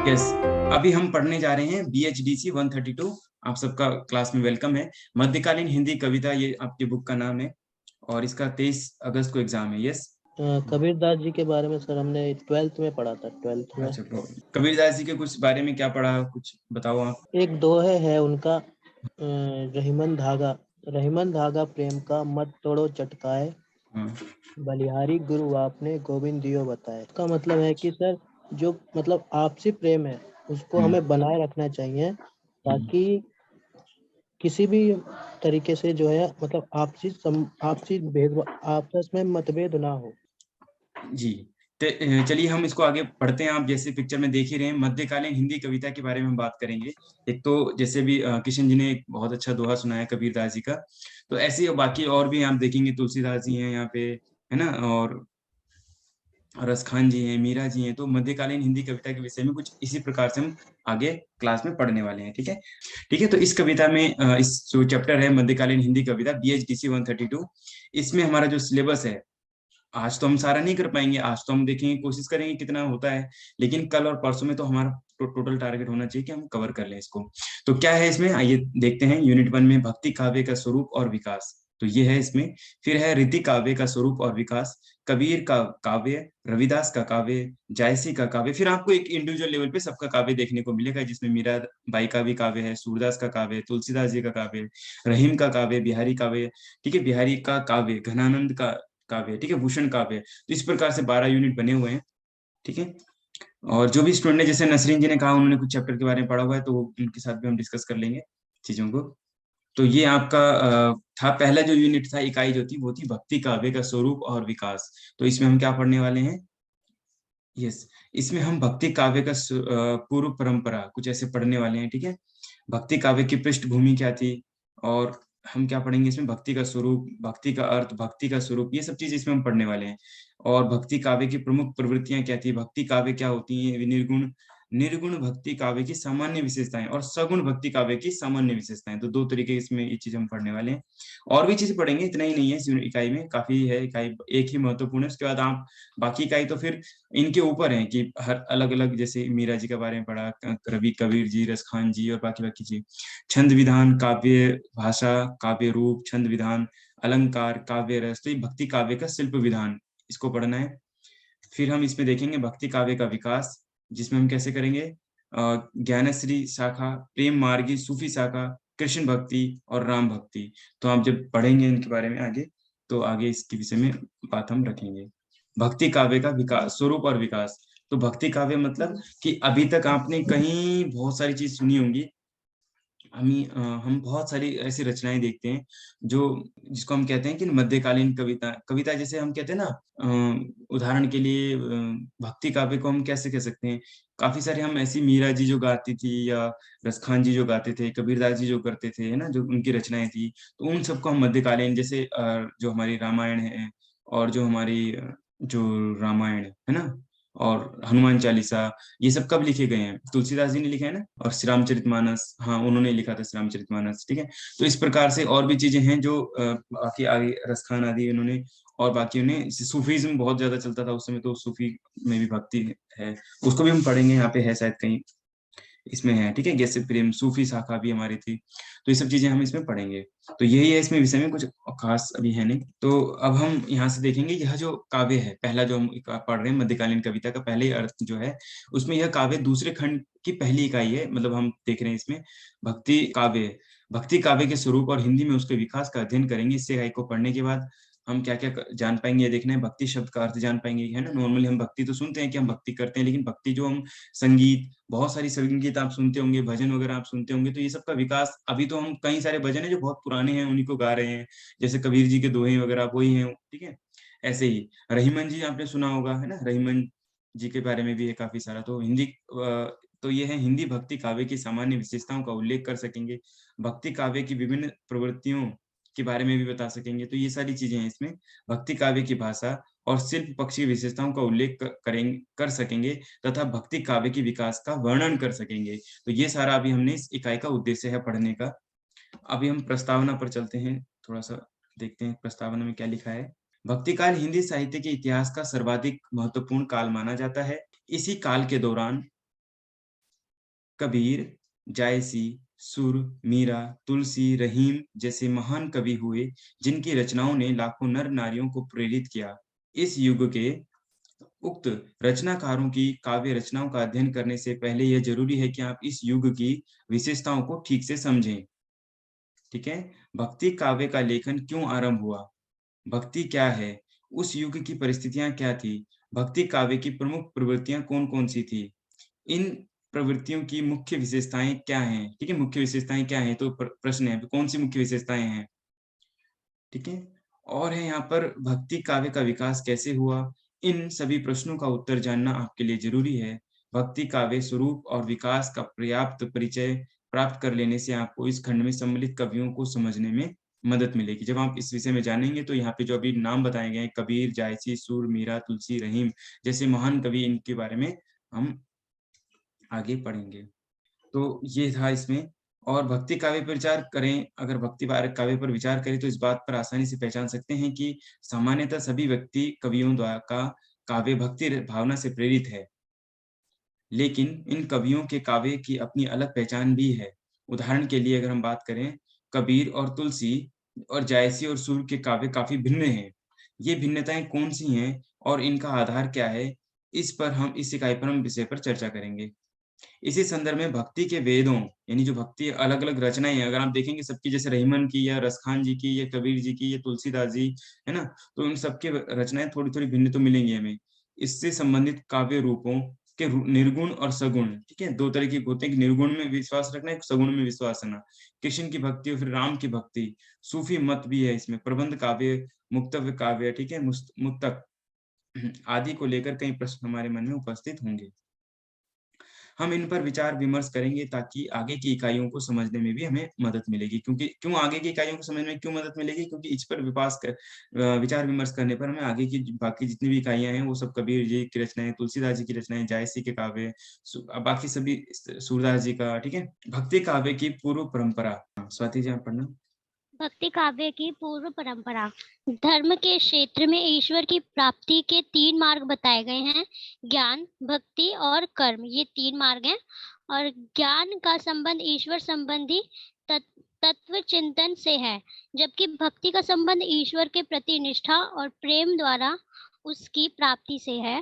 Yes, अभी हम पढ़ने जा रहे हैं BHDC 132। आप सबका क्लास में वेलकम है। मध्यकालीन हिंदी कविता, ये आपकी बुक का नाम है और इसका 23 अगस्त को एग्जाम है। यस। कबीरदास जी के बारे में सर हमने 12th में पढ़ा था। 12th में अच्छा, कबीरदास जी के कुछ बारे में क्या पढ़ा, कुछ बताओ आप। एक दोहे है उनका, रहीमन धागा प्रेम का मत तोड़ो चटकाए, हाँ। बलिहारी गुरु आपने गोविंद दियो बताए। इसका मतलब है कि सर जो मतलब आपसी प्रेम है उसको हम्म, हमें बनाए रखना चाहिए, हम्म, ताकि किसी भी तरीके से जो है मतलब आपसी भेदभाव, आपस में मतभेद ना हो। जी। चलिए हम इसको आगे पढ़ते हैं। आप जैसे पिक्चर में देख ही रहे हैं, मध्यकालीन हिंदी कविता के बारे में हम बात करेंगे। एक तो जैसे भी किशन जी ने एक बहुत अच्छा दोहा सुनाया कबीरदास जी का, तो ऐसे ही बाकी और भी आप देखेंगे, तुलसीदास जी हैं यहाँ पे, है ना, और रस खान जी हैं, मीरा जी हैं। तो मध्यकालीन हिंदी कविता के विषय में कुछ इसी प्रकार से हम आगे क्लास में पढ़ने वाले हैं। ठीक है। ठीक है, तो इस कविता में इस जो चैप्टर है मध्यकालीन हिंदी कविता BHDC 132, इसमें हमारा जो सिलेबस है, आज तो हम सारा नहीं कर पाएंगे। आज तो हम देखेंगे, कोशिश करेंगे कितना होता है, लेकिन कल और परसों में तो हमारा टोटल टारगेट होना चाहिए कि हम कवर कर लें इसको। तो क्या है इसमें, आइए देखते हैं। यूनिट 1 में भक्ति काव्य का स्वरूप और विकास, तो ये है इसमें। फिर है रीति काव्य का स्वरूप और विकास, कबीर का काव्य, रविदास का काव्य, जायसी का काव्य। फिर आपको एक इंडिविजुअल लेवल पे सबका काव्य देखने को मिलेगा, जिसमें मीरा बाई का भी काव्य है, सूरदास का काव्य, तुलसीदास जी का काव्य, रहीम का काव्य, बिहारी काव्य, ठीक है, बिहारी का काव्य, घनानंद का काव्य, ठीक है, भूषण काव्य। तो इस प्रकार से 12 यूनिट बने हुए हैं। ठीक है। और जो भी स्टूडेंट ने, जैसे नसरीन जी ने कहा, उन्होंने कुछ चैप्टर के बारे में पढ़ा हुआ है, तो उनके साथ भी हम डिस्कस कर लेंगे चीजों को। तो ये आपका था पहला जो यूनिट था, इकाई जो थी वो थी भक्ति काव्य का स्वरूप और विकास। तो इसमें हम क्या पढ़ने वाले हैं। यस, इसमें हम भक्ति काव्य का पूर्व परंपरा कुछ ऐसे पढ़ने वाले हैं। ठीक है, भक्ति काव्य की पृष्ठभूमि क्या थी, और हम क्या पढ़ेंगे इसमें, भक्ति का स्वरूप, भक्ति का अर्थ, भक्ति का स्वरूप, ये सब चीज इसमें हम पढ़ने वाले हैं। और भक्ति काव्य की प्रमुख प्रवृत्तियां क्या थी, भक्ति काव्य क्या होती हैं, निर्गुण निर्गुण भक्ति काव्य की सामान्य विशेषताएं और सगुण भक्ति काव्य की सामान्य विशेषताएं। तो दो तरीके इसमें ये चीज हम पढ़ने वाले हैं। और भी चीज पढ़ेंगे, इतना ही नहीं है इस इकाई में, काफी है। इकाई एक ही महत्वपूर्ण है, उसके बाद आप बाकी इकाई तो फिर इनके ऊपर है कि हर अलग अलग, जैसे मीरा जी के बारे में पढ़ा, रवि कबीर जी, रस खान जी, और बाकी बाकी जी। छंद विधान, काव्य भाषा, काव्य रूप, छंद विधान, अलंकार, काव्य रस, तो ये भक्ति काव्य का शिल्प विधान, इसको पढ़ना है। फिर हम इसमें देखेंगे भक्ति काव्य का विकास, जिसमें हम कैसे करेंगे, ज्ञानश्री शाखा, प्रेम मार्गी सूफी शाखा, कृष्ण भक्ति और राम भक्ति। तो आप जब पढ़ेंगे इनके बारे में आगे, तो आगे इसके विषय में बात हम रखेंगे। भक्ति काव्य का विकास, स्वरूप और विकास। तो भक्ति काव्य मतलब कि अभी तक आपने कहीं बहुत सारी चीज सुनी होंगी। हम बहुत सारी ऐसी रचनाएं देखते हैं जो, जिसको हम कहते हैं कि मध्यकालीन कविता। कविता जैसे हम कहते हैं ना, उदाहरण के लिए भक्ति काव्य को हम कैसे कह सकते हैं, काफी सारे हम ऐसी, मीरा जी जो गाती थी, या रसखान जी जो गाते थे, कबीरदास जी जो करते थे, है ना, जो उनकी रचनाएं थी, तो उन सबको हम मध्यकालीन, जैसे जो हमारी रामायण है, और जो हमारी जो रामायण है ना, और हनुमान चालीसा, ये सब कब लिखे गए हैं, तुलसीदास जी ने लिखा है ना। और श्री रामचरितमानस, हाँ, उन्होंने लिखा था श्री रामचरितमानस। ठीक है। तो इस प्रकार से और भी चीजें हैं जो बाकी आगे रसखान आदि उन्होंने, और बाकी उन्हें सूफीज्म बहुत ज्यादा चलता था उस समय, तो सूफी में भी भक्ति है, उसको भी हम पढ़ेंगे, यहाँ पे है शायद कहीं इसमें है। ठीक है, जैसे प्रेम सूफी शाखा भी हमारी थी। तो ये सब चीजें हम इसमें पढ़ेंगे। तो यही है इसमें विषय में, कुछ खास अभी है नहीं। तो अब हम यहाँ से देखेंगे, यह जो काव्य है पहला जो हम पढ़ रहे हैं, मध्यकालीन कविता का पहले अर्थ जो है, उसमें यह काव्य दूसरे खंड की पहली इकाई है। मतलब हम देख रहे हैं इसमें भक्ति काव्य, भक्ति काव्य के स्वरूप और हिंदी में उसके विकास का अध्ययन करेंगे। इससे इकाई को पढ़ने के बाद हम क्या क्या जान पाएंगे, ये देखना है। भक्ति शब्द का अर्थ जान पाएंगे, है ना। नॉर्मली हम भक्ति तो सुनते हैं कि हम भक्ति करते हैं, लेकिन भक्ति जो हम संगीत, बहुत सारी संगीत आप सुनते होंगे, भजन वगैरह आप सुनते होंगे, तो ये सब का विकास, अभी तो हम कई सारे भजन है जो बहुत पुराने हैं उन्हीं को गा रहे हैं, जैसे कबीर जी के दोहे वगैरह वही हैं। ठीक है। ऐसे ही रहीमन जी आपने सुना होगा, है ना, रहीमन जी के बारे में भी है काफी सारा। तो तो ये है, हिंदी भक्ति काव्य की सामान्य विशेषताओं का उल्लेख कर सकेंगे, भक्ति काव्य की विभिन्न प्रवृत्तियों के बारे में भी बता सकेंगे। तो ये सारी चीजें हैं इसमें। भक्ति काव्य की भाषा और शिल्प पक्ष की विशेषताओं का उल्लेख करेंगे, कर सकेंगे, तथा भक्ति काव्य की विकास का वर्णन कर सकेंगे। तो ये सारा अभी हमने इस इकाई का उद्देश्य है पढ़ने का। अभी हम प्रस्तावना पर चलते हैं, थोड़ा सा देखते हैं प्रस्तावना में क्या लिखा है। भक्तिकाल हिंदी साहित्य के इतिहास का सर्वाधिक महत्वपूर्ण काल माना जाता है। इसी काल के दौरान कबीर, जायसी, सुर, मीरा, तुलसी, रहीम जैसे महान कवि हुए, जिनकी रचनाओं ने लाखों नर-नारियों को प्रेरित किया। इस युग के उक्त रचनाकारों की काव्य रचनाओं का अध्ययन करने से पहले यह ज़रूरी है कि आप इस युग की विशेषताओं को ठीक से समझें। ठीक है? भक्ति काव्य का लेखन क्यों आरंभ हुआ? भक्ति क्या है? उस युग की परिस्थितियाँ क्या थी? भक्ति काव्य की प्रमुख प्रवृत्तियाँ कौन-कौन सी थी? इन प्रवृत्तियों की मुख्य विशेषताएँ क्या हैं? ठीक है? मुख्य विशेषताएँ क्या हैं? तो प्रश्न है, कौन-सी मुख्य विशेषताएँ हैं? ठीक है? और है यहाँ पर भक्ति काव्य का विकास कैसे हुआ? इन सभी प्रश्नों का उत्तर जानना आपके लिए ज़रूरी है। भक्ति काव्य स्वरूप और विकास का पर्याप्त परिचय प्राप्त कर लेने से आपको इस खंड में सम्मिलित कवियों को समझने में मदद मिलेगी। जब आप इस विषय में जानेंगे तो यहाँ पे जो अभी नाम बताए गए हैं कबीर, जायसी, सूर, मीरा, तुलसी, रहीम जैसे महान कवि इनके बारे में हम आगे पढ़ेंगे। तो ये था इसमें और भक्ति काव्य पर विचार करें, अगर भक्ति काव्य पर विचार करें तो इस बात पर आसानी से पहचान सकते हैं कि सामान्यतः सभी व्यक्ति कवियों द्वारा का काव्य भक्ति भावना से प्रेरित है। लेकिन इन कवियों के काव्य की अपनी अलग पहचान भी है। उदाहरण के लिए अगर हम बात करें, कबीर और तुलसी और जायसी और सूर के काव्य काफ़ी भिन्न हैं। ये भिन्नताएँ कौन-सी हैं और इनका आधार क्या है? इस पर हम इस इकाई पर हम विषय पर चर्चा करेंगे। इसी संदर्भ में भक्ति के वेदों, यानी जो भक्ति अलग-अलग रचनाएँ हैं, अगर आप देखेंगे सबकी जैसे रहीमन की या रसखान जी की या कबीर जी की या तुलसीदास जी, है ना? तो उन सबकी रचनाएँ थोड़ी-थोड़ी भिन्न तो मिलेंगी हमें। इससे संबंधित काव्य रूपों के निर्गुण और सगुण, ठीक है? 2 तरह के होते हैं कि निर्गुण में विश्वास रखना, एक सगुण में विश्वास रखना। कृष्ण की भक्ति और फिर राम की भक्ति, सूफी मत भी है इसमें, प्रबंध काव्य, मुक्तव्य काव्य, ठीक है? मुक्तक आदि को लेकर कई प्रश्न हमारे मन में उपस्थित होंगे। हम इन पर विचार-विमर्श करेंगे ताकि आगे की इकाइयों को समझने में भी हमें मदद मिलेगी क्योंकि क्यों आगे की इकाइयों को समझने में क्यों मदद मिलेगी? क्योंकि इस पर विचार-विमर्श करने पर हमें आगे की बाकी जितनी भी इकाइयाँ हैं, वो सब कबीर जी की रचनाएँ, तुलसीदास जी की रचनाएँ, जायसी के काव्य, बाकी सभी सूरदास जी का, ठीक है? भक्ति काव्य की पूर्व परंपरा। हाँ, स्वाति जी आप पढ़ना। भक्ति काव्य की पूर्व परंपरा। धर्म के क्षेत्र में ईश्वर की प्राप्ति के 3 मार्ग बताए गए हैं, ज्ञान, भक्ति और कर्म, ये 3 मार्ग हैं। और ज्ञान का संबंध ईश्वर संबंधी तत्व चिंतन से है, जबकि भक्ति का संबंध ईश्वर के प्रति निष्ठा और प्रेम द्वारा उसकी प्राप्ति से है।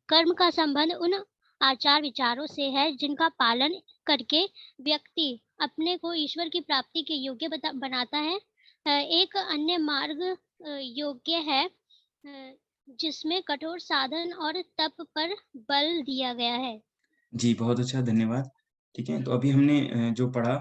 कर्म का संबंध उन आचार विचारों से है जिनका पालन करके व्यक्ति अपने को ईश्वर की प्राप्ति के योग्य बनाता है। एक अन्य मार्ग योग्य है, जिसमें कठोर साधन और तप पर बल दिया गया है। जी, बहुत अच्छा, धन्यवाद। ठीक है, तो अभी हमने जो पढ़ा,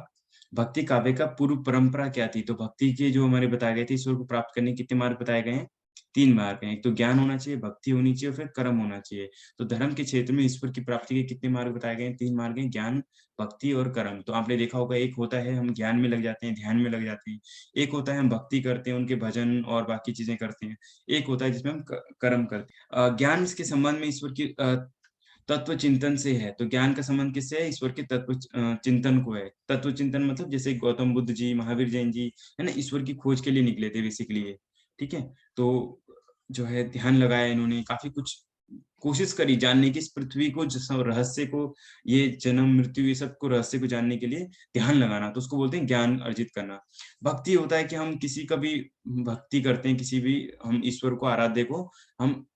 भक्ति काव्य का पूर्व परंपरा क्या थी? तो भक्ति के जो हमारे बताए गए थे, ईश्वर को प्राप्त करने के कितने मार्ग बताए गए हैं? 3 मार्ग हैं। एक तो ज्ञान होना चाहिए, भक्ति होनी चाहिए और फिर कर्म होना चाहिए। तो धर्म के क्षेत्र में ईश्वर की प्राप्ति के कितने मार्ग बताए गए हैं? 3 मार्ग हैं, ज्ञान, भक्ति और कर्म। तो आपने देखा होगा एक होता है हम ज्ञान में लग जाते हैं, ध्यान में लग जाते हैं। एक होता है हम भक्ति करते हैं, उनके भजन और बाकी चीज़ें करते हैं। एक होता है जिसमें हम क कर्म करते हैं। ज्ञान के संबंध में ईश्वर की तत्व चिंतन से है, तो ज्ञान का संबंध किससे है? ईश्वर के चिंतन को है। तत्व चिंतन मतलब जैसे गौतम बुद्ध जी, महावीर जैन जी, है ना? ईश्वर की खोज के लिए निकले थे बेसिकली ये, ठीक है? तो जो है ध्यान लगाया इन्होंने, काफ़ी कुछ कोशिश करी जानने की इस पृथ्वी को रहस्य को, ये जन्म, मृत्यु ये सब को रहस्य को जानने के लिए ध्यान लगाना, तो उसको बोलते हैं ज्ञान अर्जित करना। भक्ति होता है कि हम किसी का भी भक्ति करते हैं, किसी भी हम ईश्वर को, आराध्य को हम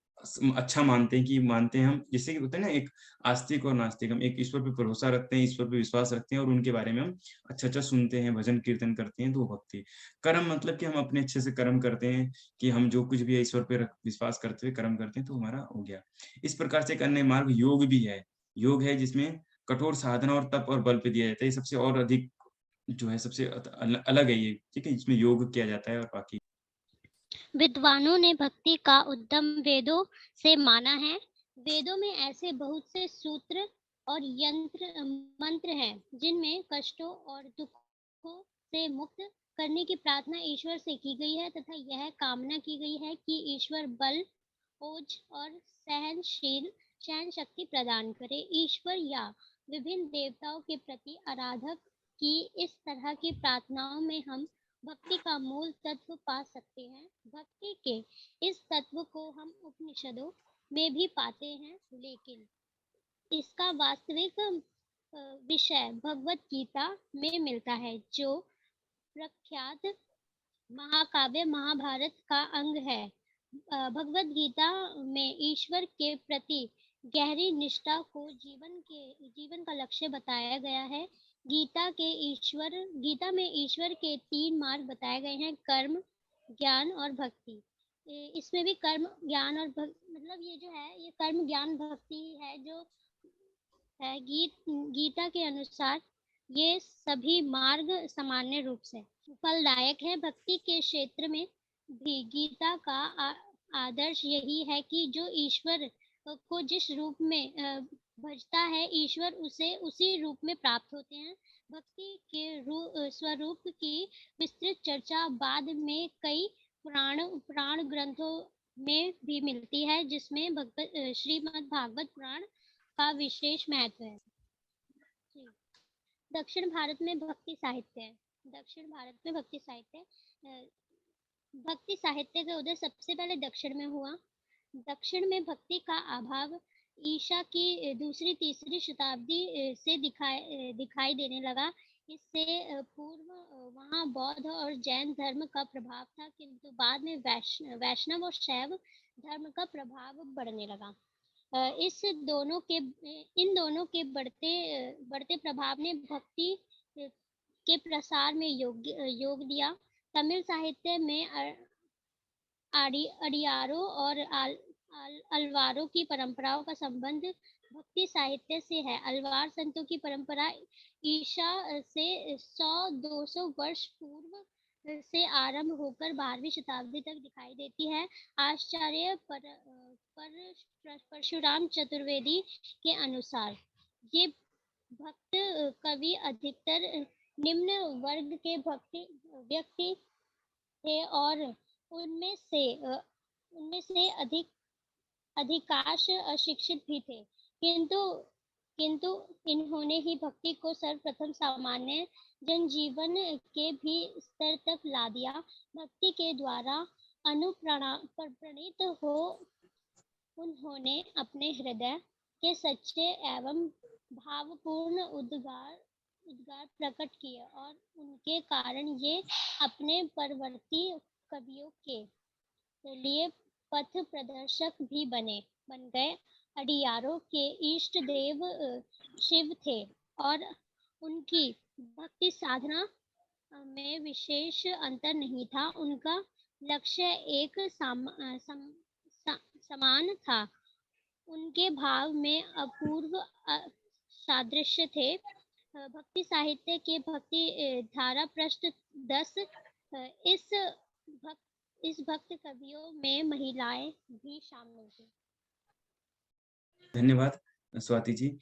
अच्छा मानते हैं हम, जैसे कि होता है ना एक आस्तिक और नास्तिक, हम एक ईश्वर पे भरोसा रखते हैं, ईश्वर पे विश्वास रखते हैं और उनके बारे में हम अच्छा-अच्छा सुनते हैं, भजन कीर्तन करते हैं, तो वो भक्ति। कर्म मतलब कि हम अपने अच्छे से कर्म करते हैं, कि हम जो कुछ भी है ईश्वर पे विश्वास करते हुए कर्म करते हैं, तो हमारा हो गया। इस प्रकार से एक अन्य मार्ग योग भी है। योग है जिसमें कठोर साधना और तप और बल पे दिया जाता है। ये सबसे और अधिक जो है सबसे अलग है ये, ठीक है? इसमें योग किया जाता है और बाकी विद्वानों ने भक्ति का उद्गम वेदों से माना है। वेदों में ऐसे बहुत से सूत्र और मंत्र हैं जिनमें कष्टों और दुखों से मुक्त करने की प्रार्थना ईश्वर से की गई है तथा यह कामना की गई है कि ईश्वर बल, ओज और सहन शक्ति प्रदान करे। ईश्वर या विभिन्न देवताओं के प्रति आराधक की इस तरह की प्रार्थनाओं में हम भक्ति का मूल तत्व पा सकते हैं। भक्ति के इस तत्व को हम उपनिषदों में भी पाते हैं, लेकिन इसका वास्तविक विषय भगवत गीता में मिलता है, जो प्रख्यात महाकाव्य महाभारत का अंग है। भगवत गीता में ईश्वर के प्रति गहरी निष्ठा को जीवन का लक्ष्य बताया गया है। गीता में ईश्वर के 3 मार्ग बताए गए हैं, कर्म, ज्ञान और भक्ति। इसमें भी कर्म, ज्ञान और मतलब ये जो है ये कर्म, ज्ञान, भक्ति है जो है गीता के अनुसार ये सभी मार्ग सामान्य रूप से फलदायक है। भक्ति के क्षेत्र में भी गीता का आदर्श यही है कि जो ईश्वर को जिस रूप में भजता है, ईश्वर उसे उसी रूप में प्राप्त होते हैं। भक्ति के स्वरूप की विस्तृत चर्चा बाद में कई पुराण ग्रंथों में भी मिलती है, जिसमें श्रीमद् भागवत पुराण का विशेष महत्व है। दक्षिण भारत में भक्ति साहित्य है। दक्षिण भारत में भक्ति साहित्य का उदय सबसे पहले दक्षिण में हुआ। दक्षिण में भक्ति का अभाव ईसा की दूसरी तीसरी शताब्दी से दिखाई देने लगा। इससे पूर्व वहाँ बौद्ध और जैन धर्म का प्रभाव था, किंतु बाद में वैष्णव और शैव धर्म का प्रभाव बढ़ने लगा। इन दोनों के बढ़ते प्रभाव ने भक्ति के प्रसार में योग दिया। तमिल साहित्य में अडियारों और अलवारों की परंपराओं का संबंध भक्ति साहित्य से है। अलवार संतों की परंपरा ईसा से 100-200 वर्ष पूर्व से आरंभ होकर 12वीं शताब्दी तक दिखाई देती है। आचार्य परशुराम चतुर्वेदी के अनुसार ये भक्त कवि अधिकतर निम्न वर्ग के व्यक्ति थे और उनमें से अधिकांश अशिक्षित भी थे, किंतु इन्होंने ही भक्ति को सर्वप्रथम सामान्य जनजीवन के भी स्तर तक ला दिया। भक्ति के द्वारा अनुप्राणित हो उन्होंने अपने हृदय के सच्चे एवं भावपूर्ण उद्गार प्रकट किए और उनके कारण ये अपने परवर्ती कवियों के लिए पथ प्रदर्शक भी बन गए। अडियारों के इष्ट देव शिव थे और उनकी भक्ति साधना में विशेष अंतर नहीं था। उनका लक्ष्य एक समान था। उनके भाव में अपूर्व सादृश्य थे। भक्ति साहित्य के भक्ति धारा पृष्ठ 10। इस भक्त कवियों में महिलाएं भी शामिल थी। धन्यवाद स्वाति जी।